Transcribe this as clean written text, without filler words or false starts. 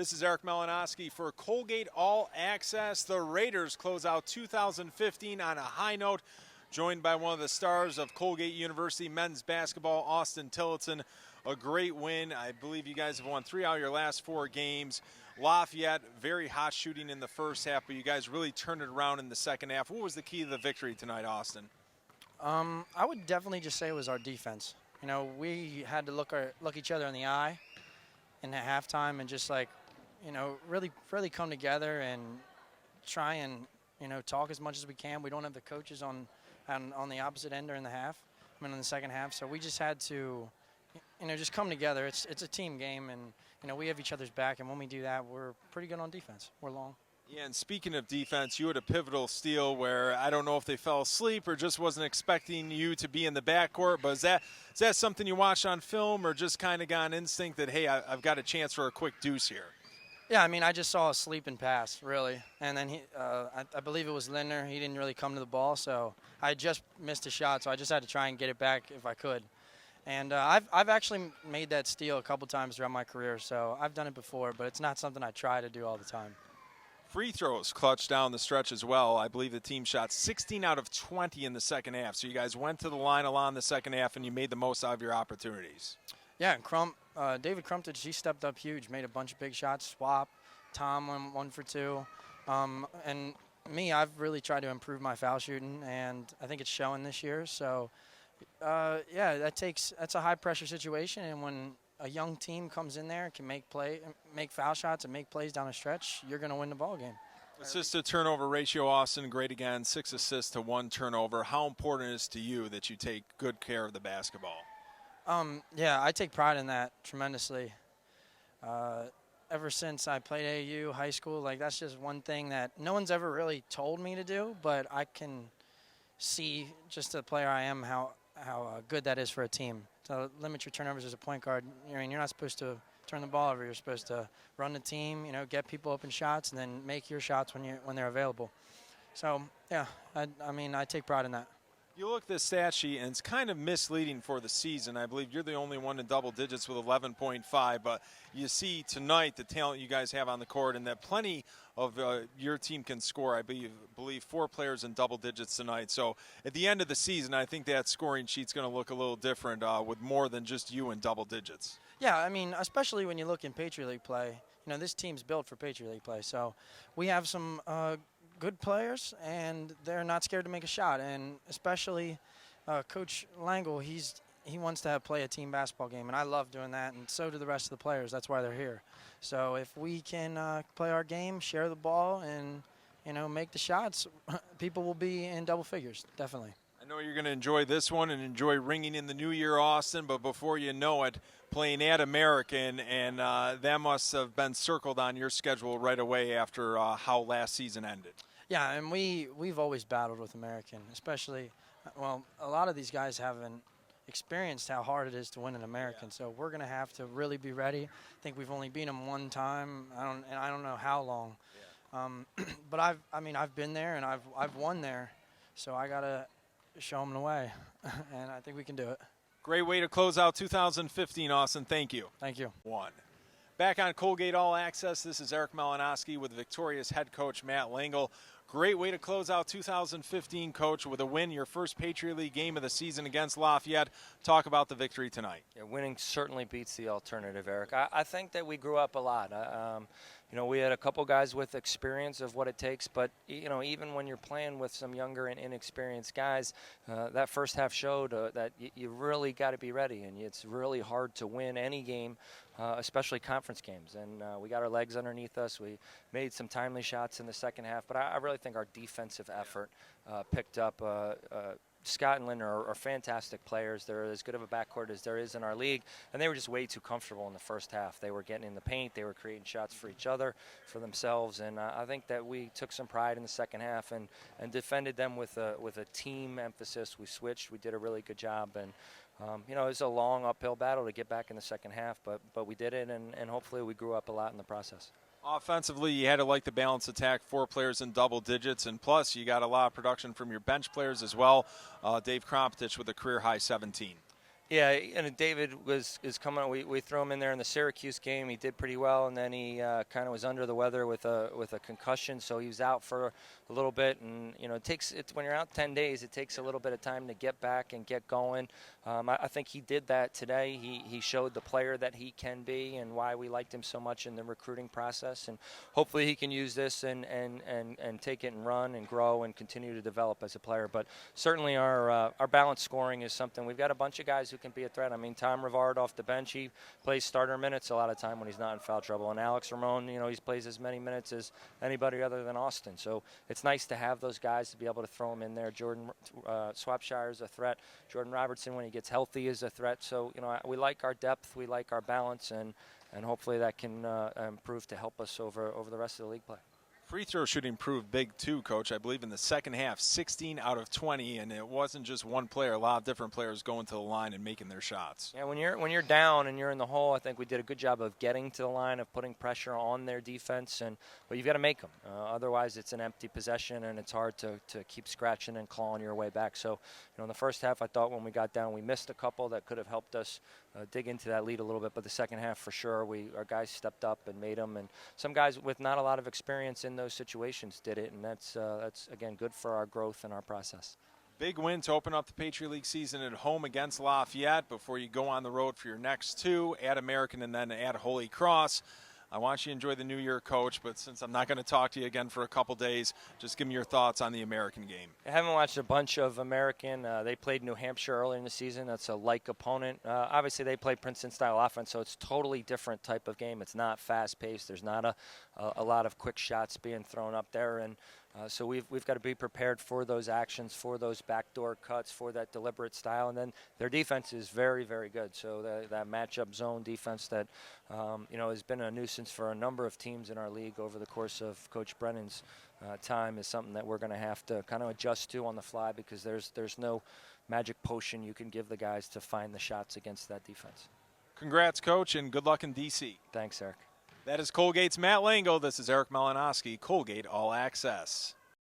This is Eric Malinowski for Colgate All Access. The Raiders close out 2015 on a high note, joined by one of the stars of Colgate University men's basketball, Austin Tillotson. A great win. I believe you guys have won 3 out of your last 4 games. Lafayette, very hot shooting in the first half, but you guys really turned it around in the second half. What was the key to the victory tonight, Austin? I would definitely just say it was our defense. You know, we had to look each other in the eye in the halftime and just really come together and try and, talk as much as we can. We don't have the coaches on the opposite end during the half, in the second half. So we just had to, just come together. It's a team game, and, we have each other's back. And when we do that, we're pretty good on defense. We're long. Yeah, and speaking of defense, you had a pivotal steal where I don't know if they fell asleep or just wasn't expecting you to be in the backcourt, but is that something you watched on film or just kind of got an instinct that, hey, I've got a chance for a quick deuce here? Yeah, I just saw a sleeping pass, really. And then I believe it was Lindner. He didn't really come to the ball, so I just missed a shot, so I just had to try and get it back if I could. And I've actually made that steal a couple times throughout my career, so I've done it before, but it's not something I try to do all the time. Free throws clutch down the stretch as well. I believe the team shot 16 out of 20 in the second half. So you guys went to the line a lot in the second half, and you made the most out of your opportunities. Yeah, and David Crumptage, he stepped up huge, made a bunch of big shots, swap. Tom went 1 for 2. And me, I've really tried to improve my foul shooting, and I think it's showing this year. So, yeah, that's a high-pressure situation, and when a young team comes in there and can make foul shots and make plays down a stretch, you're going to win the ball game. Assist to turnover ratio, Austin, great again, 6 assists to 1 turnover. How important is it to you that you take good care of the basketball? Yeah, I take pride in that tremendously. Ever since I played AAU, high school, that's just one thing that no one's ever really told me to do, but I can see just the player I am how good that is for a team. So limit your turnovers as a point guard. You're not supposed to turn the ball over. You're supposed to run the team, get people open shots, and then make your shots when they're available. So, yeah, I take pride in that. You look at the stat sheet, and it's kind of misleading for the season. I believe you're the only one in double digits with 11.5, but you see tonight the talent you guys have on the court and that plenty of your team can score. I believe 4 players in double digits tonight. So at the end of the season, I think that scoring sheet's going to look a little different with more than just you in double digits. Yeah, especially when you look in Patriot League play, this team's built for Patriot League play. So we have some good players, and they're not scared to make a shot. And especially Coach Langle, he wants to play a team basketball game, and I love doing that, and so do the rest of the players. That's why they're here. So if we can play our game, share the ball, and make the shots, people will be in double figures, definitely. I know you're going to enjoy this one and enjoy ringing in the new year, Austin, but before you know it, playing at American, and that must have been circled on your schedule right away after how last season ended. Yeah, and we've always battled with American, especially, a lot of these guys haven't experienced how hard it is to win an American, so we're going to have to really be ready. I think we've only beaten them 1 time, I don't know how long. Yeah. But I've been there, and I've won there, so I got to show them the way, and I think we can do it. Great way to close out 2015, Austin. Thank you. Thank you. 1. Back on Colgate All Access, this is Eric Malinowski with Victoria's head coach Matt Langle. Great way to close out 2015, Coach, with a win, your first Patriot League game of the season against Lafayette. Talk about the victory tonight. Yeah, winning certainly beats the alternative, Eric. I think that we grew up a lot. We had a couple guys with experience of what it takes, but, even when you're playing with some younger and inexperienced guys, that first half showed that you really got to be ready, and it's really hard to win any game, especially conference games. And we got our legs underneath us. We made some timely shots in the second half, but I really think our defensive effort picked up. Scott and Lindner are fantastic players. They're as good of a backcourt as there is in our league, and they were just way too comfortable in the first half. They were getting in the paint. They were creating shots for each other, for themselves, and I think that we took some pride in the second half and defended them with a team emphasis. We switched. We did a really good job, and it was a long uphill battle to get back in the second half, but we did it, and hopefully we grew up a lot in the process. Offensively, you had to like the balanced attack, 4 players in double digits, and plus you got a lot of production from your bench players as well. Dave Krompich with a career-high 17. Yeah, and David is coming. We threw him in there in the Syracuse game. He did pretty well, and then he kind of was under the weather with a concussion, so he was out for a little bit. And when you're out 10 days, it takes a little bit of time to get back and get going. I think he did that today. He showed the player that he can be, and why we liked him so much in the recruiting process. And hopefully he can use this and take it and run and grow and continue to develop as a player. But certainly our balanced scoring is something. We've got a bunch of guys who can be a threat. I mean, Tom Rivard off the bench, he plays starter minutes a lot of time when he's not in foul trouble. And Alex Ramon, he plays as many minutes as anybody other than Austin. So it's nice to have those guys to be able to throw them in there. Jordan Swapshire is a threat. Jordan Robertson, when he gets healthy, is a threat. So, we like our depth, we like our balance, and hopefully that can improve to help us over the rest of the league play. Free throw shooting proved big too, Coach. I believe in the second half, 16 out of 20, and it wasn't just one player. A lot of different players going to the line and making their shots. Yeah, when you're down and you're in the hole, I think we did a good job of getting to the line, of putting pressure on their defense, but you've got to make them. Otherwise, it's an empty possession, and it's hard to keep scratching and clawing your way back. So, in the first half, I thought when we got down, we missed a couple that could have helped us dig into that lead a little bit. But the second half, for sure, our guys stepped up and made them. And some guys with not a lot of experience in those situations did it, and that's again good for our growth and our process. Big win to open up the Patriot League season at home against Lafayette before you go on the road for your next two, at American and then at Holy Cross. I want you to enjoy the new year, Coach, but since I'm not going to talk to you again for a couple days, just give me your thoughts on the American game. I haven't watched a bunch of American. They played New Hampshire earlier in the season. That's a like opponent. Obviously, they play Princeton-style offense, so it's totally different type of game. It's not fast-paced. There's not a lot of quick shots being thrown up there, and so we've got to be prepared for those actions, for those backdoor cuts, for that deliberate style. And then their defense is very, very good. So that matchup zone defense that has been a nuisance for a number of teams in our league over the course of Coach Brennan's time is something that we're going to have to kind of adjust to on the fly, because there's no magic potion you can give the guys to find the shots against that defense. Congrats, Coach, and good luck in D.C. Thanks, Eric. That is Colgate's Matt Lango. This is Eric Malinowski, Colgate All Access.